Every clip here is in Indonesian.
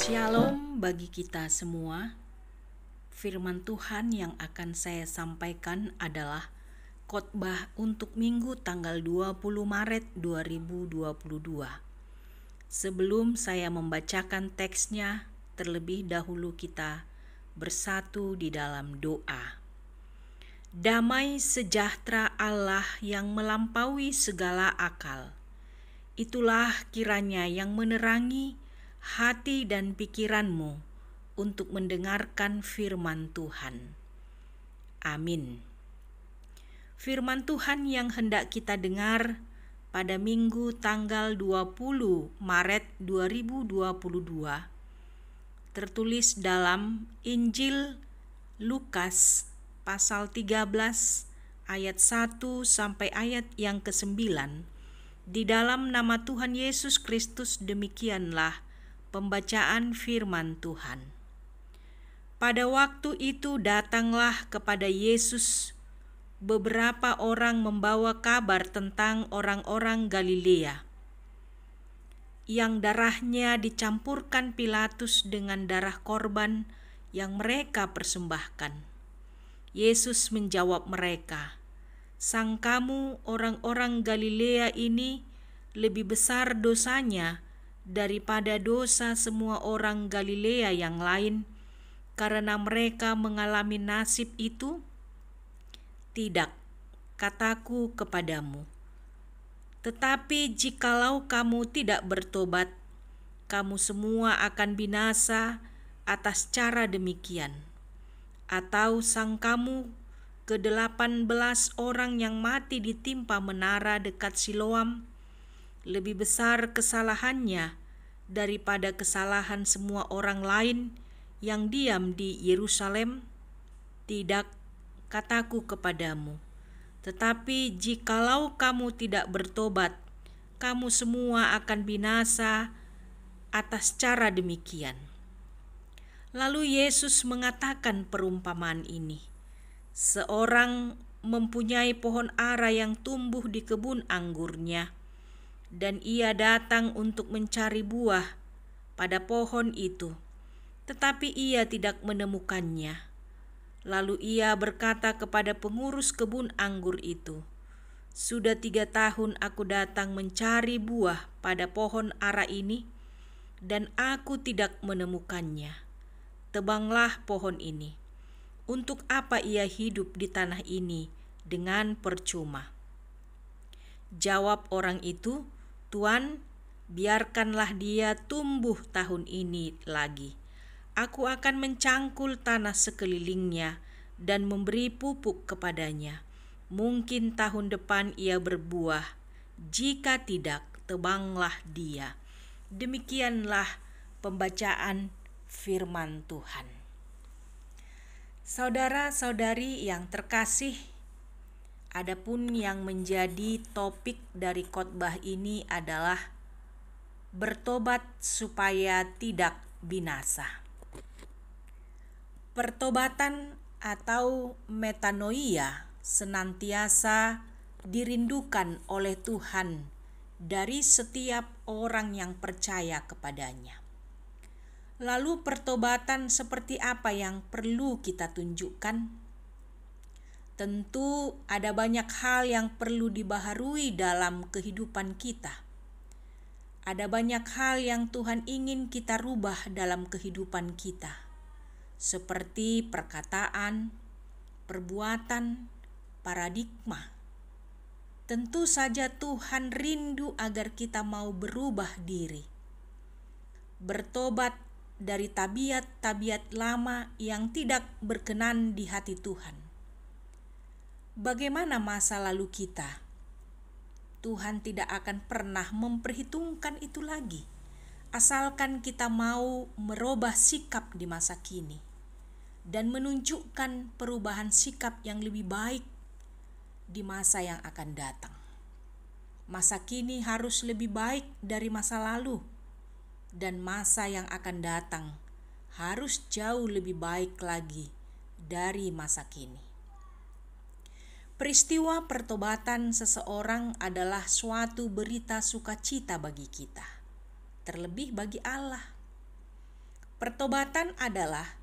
Shalom bagi kita semua. Firman Tuhan yang akan saya sampaikan adalah khotbah untuk Minggu tanggal 20 Maret 2022. Sebelum saya membacakan teksnya, terlebih dahulu kita bersatu di dalam doa. Damai sejahtera Allah yang melampaui segala akal, itulah kiranya yang menerangi hati dan pikiranmu untuk mendengarkan firman Tuhan. Amin. Firman Tuhan yang hendak kita dengar pada Minggu tanggal 20 Maret 2022 tertulis dalam Injil Lukas pasal 13 ayat 1 sampai ayat yang ke-9. Di dalam nama Tuhan Yesus Kristus demikianlah pembacaan firman Tuhan. Pada waktu itu datanglah kepada Yesus beberapa orang membawa kabar tentang orang-orang Galilea yang darahnya dicampurkan Pilatus dengan darah korban yang mereka persembahkan. Yesus menjawab mereka, "Sangkamu orang-orang Galilea ini lebih besar dosanya daripada dosa semua orang Galilea yang lain, karena mereka mengalami nasib itu? Tidak, kataku kepadamu. Tetapi jikalau kamu tidak bertobat, kamu semua akan binasa atas cara demikian. Atau sangkamu ke-18 orang yang mati ditimpa menara dekat Siloam lebih besar kesalahannya daripada kesalahan semua orang lain yang diam di Yerusalem? Tidak, kataku kepadamu. Tetapi jikalau kamu tidak bertobat, kamu semua akan binasa atas cara demikian." Lalu Yesus mengatakan perumpamaan ini. Seorang mempunyai pohon ara yang tumbuh di kebun anggurnya, dan ia datang untuk mencari buah pada pohon itu, tetapi ia tidak menemukannya. Lalu ia berkata kepada pengurus kebun anggur itu, "Sudah 3 tahun aku datang mencari buah pada pohon ara ini, dan aku tidak menemukannya. Tebanglah pohon ini. Untuk apa ia hidup di tanah ini dengan percuma?" Jawab orang itu, "Tuan, biarkanlah dia tumbuh tahun ini lagi. Aku akan mencangkul tanah sekelilingnya dan memberi pupuk kepadanya. Mungkin tahun depan ia berbuah. Jika tidak, tebanglah dia." Demikianlah pembacaan firman Tuhan. Saudara-saudari yang terkasih, adapun yang menjadi topik dari khotbah ini adalah bertobat supaya tidak binasa. Pertobatan atau metanoia senantiasa dirindukan oleh Tuhan dari setiap orang yang percaya kepadanya. Lalu pertobatan seperti apa yang perlu kita tunjukkan? Tentu ada banyak hal yang perlu dibaharui dalam kehidupan kita. Ada banyak hal yang Tuhan ingin kita rubah dalam kehidupan kita, seperti perkataan, perbuatan, paradigma. Tentu saja Tuhan rindu agar kita mau berubah diri, bertobat dari tabiat-tabiat lama yang tidak berkenan di hati Tuhan. Bagaimana masa lalu kita? Tuhan tidak akan pernah memperhitungkan itu lagi, asalkan kita mau merubah sikap di masa kini dan menunjukkan perubahan sikap yang lebih baik di masa yang akan datang. Masa kini harus lebih baik dari masa lalu, dan masa yang akan datang harus jauh lebih baik lagi dari masa kini. Peristiwa pertobatan seseorang adalah suatu berita sukacita bagi kita, terlebih bagi Allah. Pertobatan adalah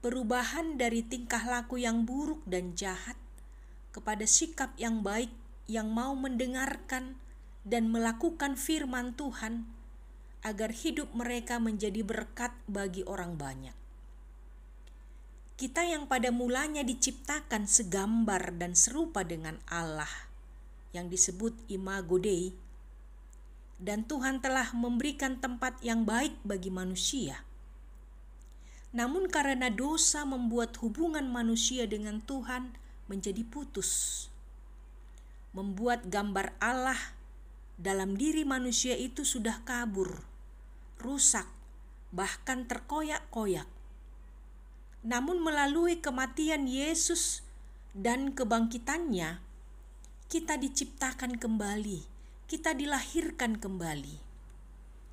perubahan dari tingkah laku yang buruk dan jahat kepada sikap yang baik yang mau mendengarkan dan melakukan firman Tuhan agar hidup mereka menjadi berkat bagi orang banyak. Kita yang pada mulanya diciptakan segambar dan serupa dengan Allah yang disebut Imago Dei, dan Tuhan telah memberikan tempat yang baik bagi manusia. Namun karena dosa membuat hubungan manusia dengan Tuhan menjadi putus, membuat gambar Allah dalam diri manusia itu sudah kabur, rusak, bahkan terkoyak-koyak. Namun melalui kematian Yesus dan kebangkitannya, kita diciptakan kembali, kita dilahirkan kembali.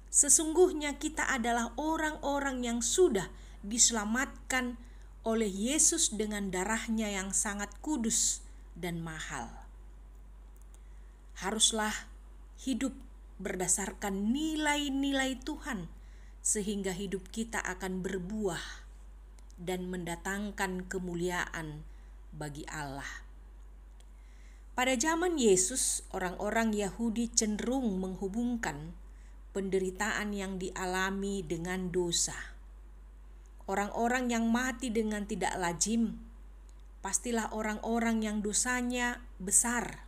Sesungguhnya kita adalah orang-orang yang sudah diselamatkan oleh Yesus dengan darahnya yang sangat kudus dan mahal. Haruslah hidup berdasarkan nilai-nilai Tuhan, sehingga hidup kita akan berbuah dan mendatangkan kemuliaan bagi Allah. Pada zaman Yesus, orang-orang Yahudi cenderung menghubungkan penderitaan yang dialami dengan dosa. Orang-orang yang mati dengan tidak lazim pastilah orang-orang yang dosanya besar.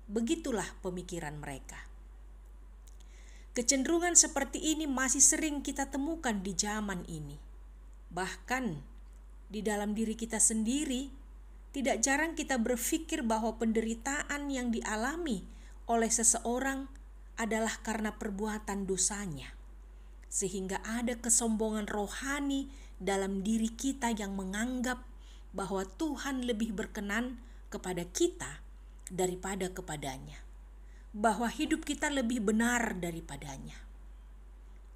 Begitulah pemikiran mereka. Kecenderungan seperti ini masih sering kita temukan di zaman ini. Bahkan di dalam diri kita sendiri, tidak jarang kita berpikir bahwa penderitaan yang dialami oleh seseorang adalah karena perbuatan dosanya, sehingga ada kesombongan rohani dalam diri kita yang menganggap bahwa Tuhan lebih berkenan kepada kita daripada kepadanya, bahwa hidup kita lebih benar daripadanya.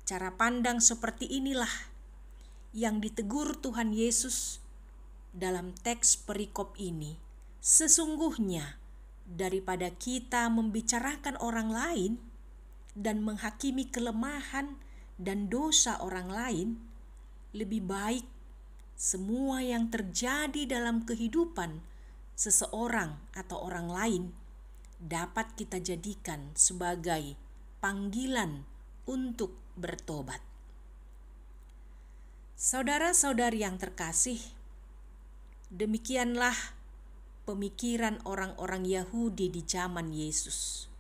Cara pandang seperti inilah yang ditegur Tuhan Yesus dalam teks perikop ini. Sesungguhnya daripada kita membicarakan orang lain dan menghakimi kelemahan dan dosa orang lain, lebih baik semua yang terjadi dalam kehidupan seseorang atau orang lain dapat kita jadikan sebagai panggilan untuk bertobat. Saudara-saudari yang terkasih, demikianlah pemikiran orang-orang Yahudi di zaman Yesus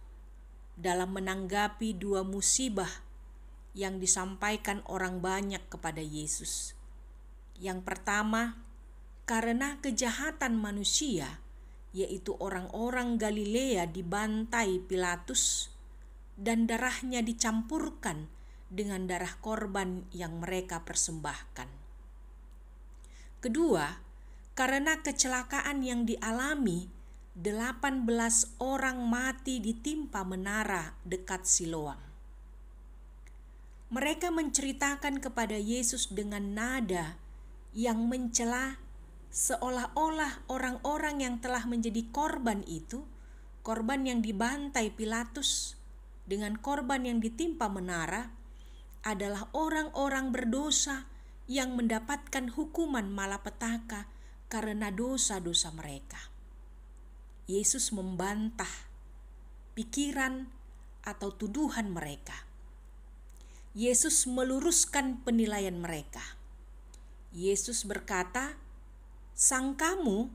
dalam menanggapi dua musibah yang disampaikan orang banyak kepada Yesus. Yang pertama, karena kejahatan manusia, yaitu orang-orang Galilea dibantai Pilatus dan darahnya dicampurkan dengan darah korban yang mereka persembahkan. Kedua, karena kecelakaan yang dialami 18 orang mati ditimpa menara dekat Siloam. Mereka menceritakan kepada Yesus dengan nada yang mencela, seolah-olah orang-orang yang telah menjadi korban itu, korban yang dibantai Pilatus dengan korban yang ditimpa menara, adalah orang-orang berdosa yang mendapatkan hukuman malapetaka karena dosa-dosa mereka. Yesus membantah pikiran atau tuduhan mereka. Yesus meluruskan penilaian mereka. Yesus berkata, "Sangkamu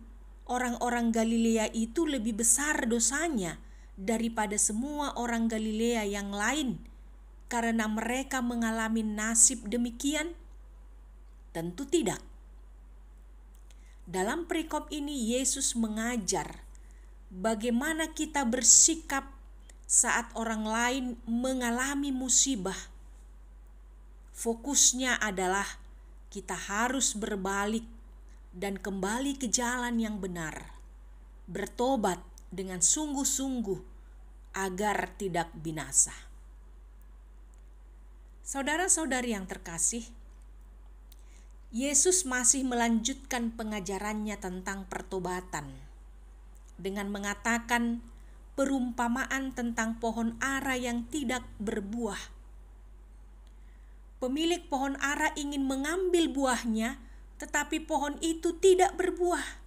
orang-orang Galilea itu lebih besar dosanya daripada semua orang Galilea yang lain karena mereka mengalami nasib demikian? Tentu tidak." Dalam perikop ini Yesus mengajar bagaimana kita bersikap saat orang lain mengalami musibah. Fokusnya adalah kita harus berbalik dan kembali ke jalan yang benar, bertobat dengan sungguh-sungguh agar tidak binasa. Saudara-saudari yang terkasih, Yesus masih melanjutkan pengajarannya tentang pertobatan dengan mengatakan perumpamaan tentang pohon ara yang tidak berbuah. Pemilik pohon ara ingin mengambil buahnya, tetapi pohon itu tidak berbuah.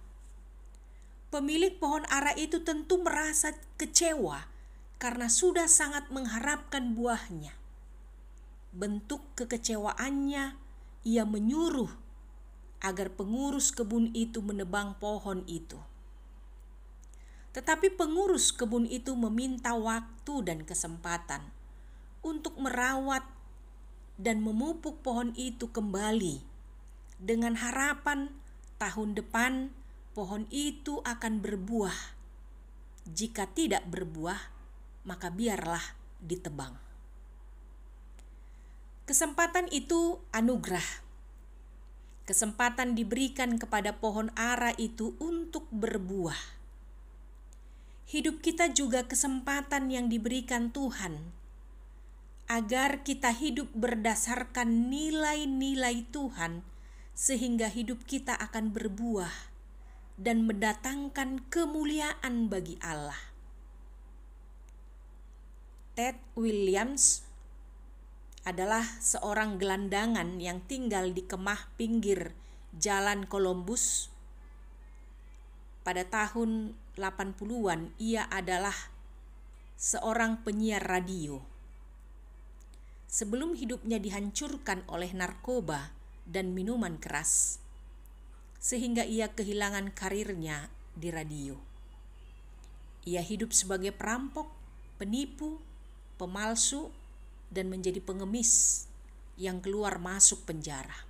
Pemilik pohon ara itu tentu merasa kecewa karena sudah sangat mengharapkan buahnya. Bentuk kekecewaannya, ia menyuruh agar pengurus kebun itu menebang pohon itu. Tetapi pengurus kebun itu meminta waktu dan kesempatan untuk merawat dan memupuk pohon itu kembali dengan harapan tahun depan pohon itu akan berbuah. Jika tidak berbuah, maka biarlah ditebang. Kesempatan itu anugerah. Kesempatan diberikan kepada pohon ara itu untuk berbuah. Hidup kita juga kesempatan yang diberikan Tuhan agar kita hidup berdasarkan nilai-nilai Tuhan, sehingga hidup kita akan berbuah dan mendatangkan kemuliaan bagi Allah. Ted Williams adalah seorang gelandangan yang tinggal di kemah pinggir Jalan Columbus. Pada tahun 80-an ia adalah seorang penyiar radio. Sebelum hidupnya dihancurkan oleh narkoba dan minuman keras, sehingga ia kehilangan karirnya di radio. Ia hidup sebagai perampok, penipu, pemalsu, dan menjadi pengemis yang keluar masuk penjara.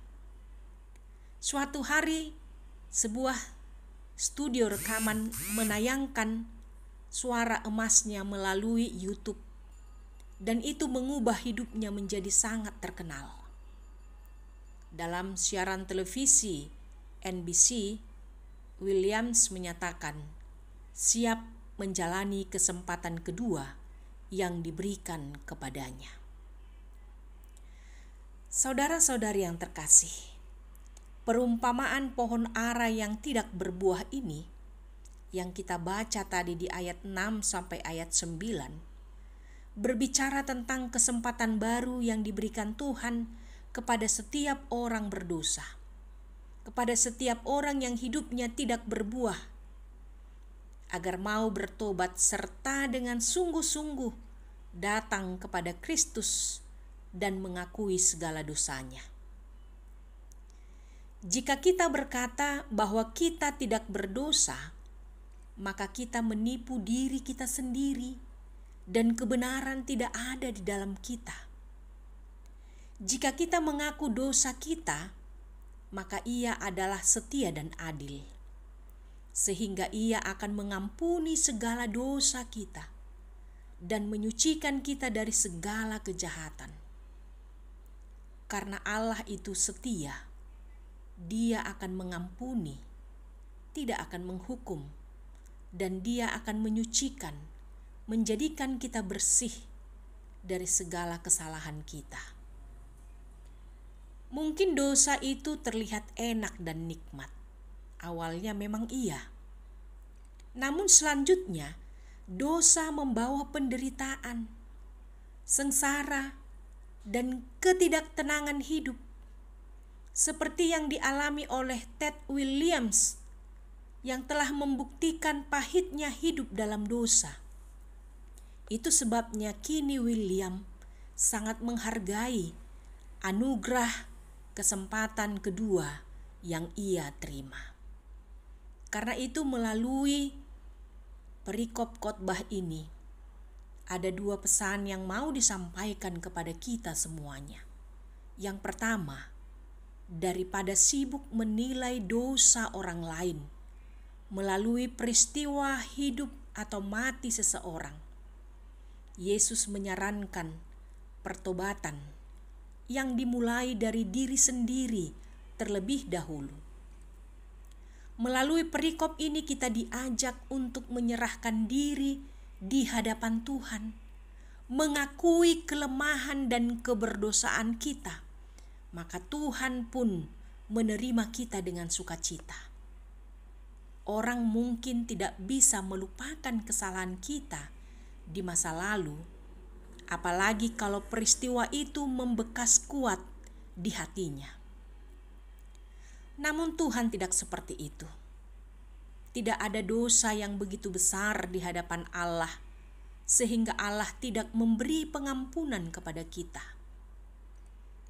Suatu hari, sebuah studio rekaman menayangkan suara emasnya melalui YouTube, dan itu mengubah hidupnya menjadi sangat terkenal. Dalam siaran televisi NBC, Williams menyatakan siap menjalani kesempatan kedua yang diberikan kepadanya. Saudara-saudari yang terkasih, perumpamaan pohon ara yang tidak berbuah ini yang kita baca tadi di ayat 6 sampai ayat 9 berbicara tentang kesempatan baru yang diberikan Tuhan kepada setiap orang berdosa, kepada setiap orang yang hidupnya tidak berbuah, agar mau bertobat serta dengan sungguh-sungguh datang kepada Kristus dan mengakui segala dosanya. Jika kita berkata bahwa kita tidak berdosa, maka kita menipu diri kita sendiri dan kebenaran tidak ada di dalam kita. Jika kita mengaku dosa kita, maka Ia adalah setia dan adil, sehingga Ia akan mengampuni segala dosa kita dan menyucikan kita dari segala kejahatan. Karena Allah itu setia, Dia akan mengampuni, tidak akan menghukum, dan Dia akan menyucikan, menjadikan kita bersih dari segala kesalahan kita. Mungkin dosa itu terlihat enak dan nikmat. Awalnya memang iya. Namun selanjutnya, dosa membawa penderitaan, sengsara, dan ketidaktenangan hidup, seperti yang dialami oleh Ted Williams yang telah membuktikan pahitnya hidup dalam dosa. Itu sebabnya kini William sangat menghargai anugerah kesempatan kedua yang ia terima. Karena itu melalui perikop khotbah ini ada dua pesan yang mau disampaikan kepada kita semuanya. Yang pertama, daripada sibuk menilai dosa orang lain melalui peristiwa hidup atau mati seseorang, Yesus menyarankan pertobatan yang dimulai dari diri sendiri terlebih dahulu. Melalui perikop ini kita diajak untuk menyerahkan diri di hadapan Tuhan, mengakui kelemahan dan keberdosaan kita, maka Tuhan pun menerima kita dengan sukacita. Orang mungkin tidak bisa melupakan kesalahan kita di masa lalu, apalagi kalau peristiwa itu membekas kuat di hatinya. Namun Tuhan tidak seperti itu. Tidak ada dosa yang begitu besar di hadapan Allah, sehingga Allah tidak memberi pengampunan kepada kita.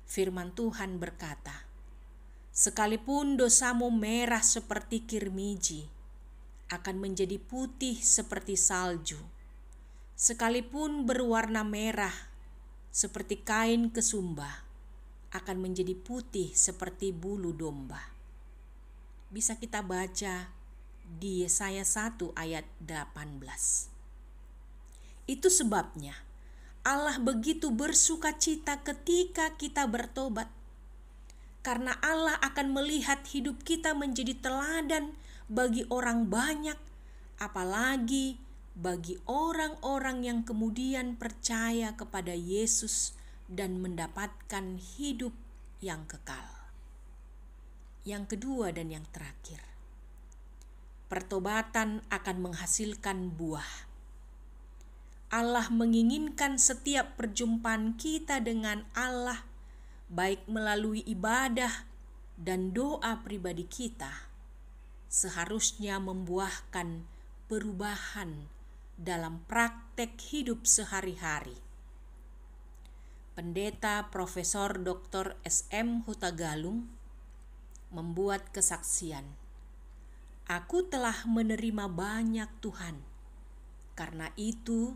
Firman Tuhan berkata, "Sekalipun dosamu merah seperti kirmiji, akan menjadi putih seperti salju. Sekalipun berwarna merah seperti kain kesumba, akan menjadi putih seperti bulu domba." Bisa kita baca di Yesaya 1 ayat 18. Itu sebabnya Allah begitu bersukacita ketika kita bertobat. Karena Allah akan melihat hidup kita menjadi teladan bagi orang banyak, apalagi bagi orang-orang yang kemudian percaya kepada Yesus dan mendapatkan hidup yang kekal. Yang kedua dan yang terakhir, pertobatan akan menghasilkan buah. Allah menginginkan setiap perjumpaan kita dengan Allah, baik melalui ibadah dan doa pribadi kita, seharusnya membuahkan perubahan dalam praktek hidup sehari-hari. Pendeta Profesor Dr. S.M. Hutagalung membuat kesaksian, "Aku telah menerima banyak Tuhan." Karena itu,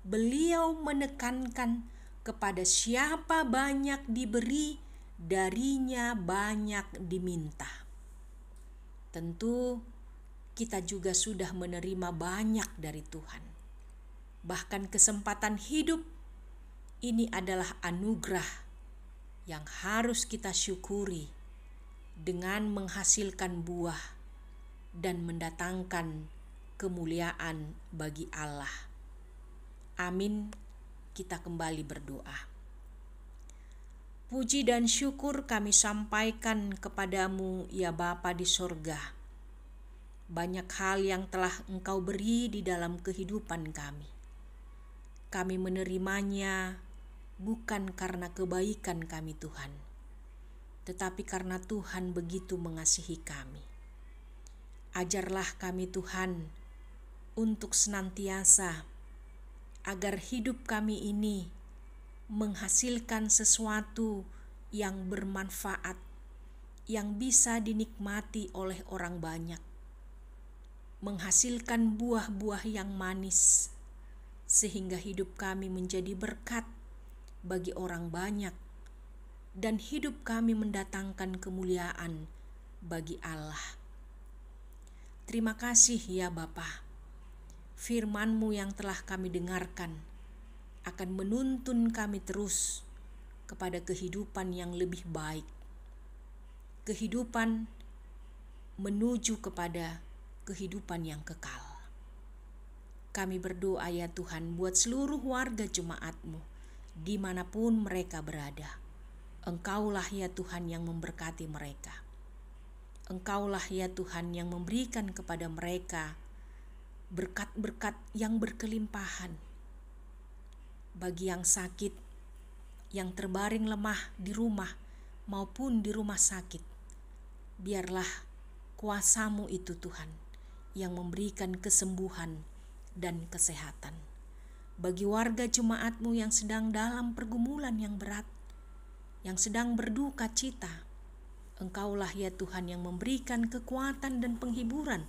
beliau menekankan kepada siapa banyak diberi, darinya banyak diminta. Tentu kita juga sudah menerima banyak dari Tuhan. Bahkan kesempatan hidup ini adalah anugerah yang harus kita syukuri dengan menghasilkan buah dan mendatangkan kemuliaan bagi Allah. Amin. Kita kembali berdoa. Puji dan syukur kami sampaikan kepadamu, ya Bapa di sorga. Banyak hal yang telah Engkau beri di dalam kehidupan kami. Kami menerimanya bukan karena kebaikan kami Tuhan, tetapi karena Tuhan begitu mengasihi kami. Ajarlah kami Tuhan untuk senantiasa agar hidup kami ini menghasilkan sesuatu yang bermanfaat, yang bisa dinikmati oleh orang banyak, menghasilkan buah-buah yang manis, sehingga hidup kami menjadi berkat bagi orang banyak, dan hidup kami mendatangkan kemuliaan bagi Allah. Terima kasih ya Bapa. Firman-Mu yang telah kami dengarkan akan menuntun kami terus kepada kehidupan yang lebih baik. Kehidupan menuju kepada kehidupan yang kekal. Kami berdoa ya Tuhan buat seluruh warga jemaat-Mu dimanapun mereka berada. Engkaulah ya Tuhan yang memberkati mereka. Engkaulah ya Tuhan yang memberikan kepada mereka berkat-berkat yang berkelimpahan. Bagi yang sakit, yang terbaring lemah di rumah maupun di rumah sakit, biarlah kuasa-Mu itu Tuhan yang memberikan kesembuhan dan kesehatan. Bagi warga jemaat-Mu yang sedang dalam pergumulan yang berat, yang sedang berduka cita, Engkaulah ya Tuhan yang memberikan kekuatan dan penghiburan,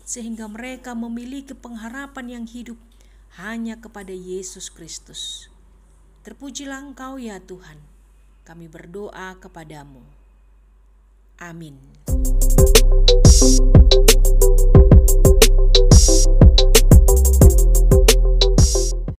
sehingga mereka memiliki pengharapan yang hidup hanya kepada Yesus Kristus. Terpujilah Engkau ya Tuhan. Kami berdoa kepadamu. Amin.